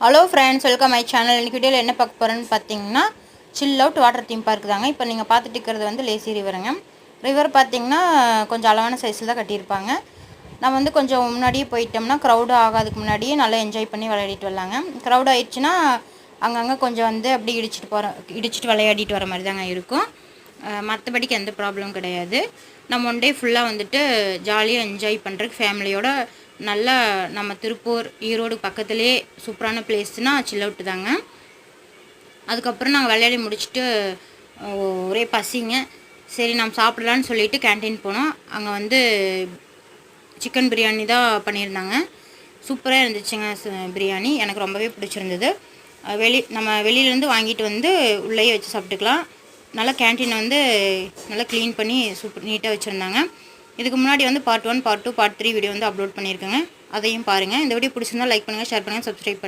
Hello friends, welcome my channel. இன்றைக்கி வீடியோவில் என்ன பார்க்க போகிறேன்னு பார்த்தீங்கன்னா, chill out water theme park தாங்க. இப்போ நீங்கள் பார்த்துட்டு இருக்கிறது வந்து லேசி ரிவருங்க. ரிவர் பார்த்தீங்கன்னா கொஞ்சம் அளவான சைஸில் தான் கட்டியிருப்பாங்க. நம்ம வந்து கொஞ்சம் முன்னாடியே போயிட்டோம்னா க்ரௌடு ஆகாதுக்கு முன்னாடியே நல்லா என்ஜாய் பண்ணி விளையாடிட்டு வரலாங்க. க்ரௌட் ஆயிடுச்சுன்னா அங்கங்கே கொஞ்சம் வந்து அப்படி இடிச்சிட்டு விளையாடிட்டு வர மாதிரி தாங்க இருக்கும். மற்றபடிக்கு எந்த ப்ராப்ளம் கிடையாது. நம்ம ஒன் டே ஃபுல்லாக வந்துட்டு ஜாலியாக என்ஜாய் பண்ணுறதுக்கு ஃபேமிலியோட நல்லா நம்ம திருப்பூர் ஈரோடு பக்கத்துலேயே சூப்பரான பிளேஸ்னால் சில் அவுட்டு தாங்க. அதுக்கப்புறம் நாங்கள் விளையாடி முடிச்சுட்டு ஒரே பசிங்க. சரி நம்ம சாப்பிடலான்னு சொல்லிட்டு கேன்டீன் போனோம். அங்கே வந்து சிக்கன் பிரியாணி தான் பண்ணியிருந்தாங்க. சூப்பராக இருந்துச்சுங்க பிரியாணி. எனக்கு ரொம்பவே பிடிச்சிருந்தது. நம்ம வெளியிலேருந்து வாங்கிட்டு வந்து உள்ளேயே வச்சு சாப்பிட்டுக்கலாம். நல்லா கேன்டீனை வந்து நல்லா க்ளீன் பண்ணி சூப்பர் நீட்டாக வச்சுருந்தாங்க. இதுக்கு முன்னாடி வந்து பார்ட் 1, பார்ட் 2, பார்ட் 3 வீடியோ வந்து அப்லோட் பண்ணியிருக்கேங்க. அதையும் பாருங்கள். இந்த வீடியோ பிடிச்சிருந்தா லைக் பண்ணுங்கள், ஷேர் பண்ணுங்கள், சப்ஸ்கிரைப் பண்ணுங்கள்.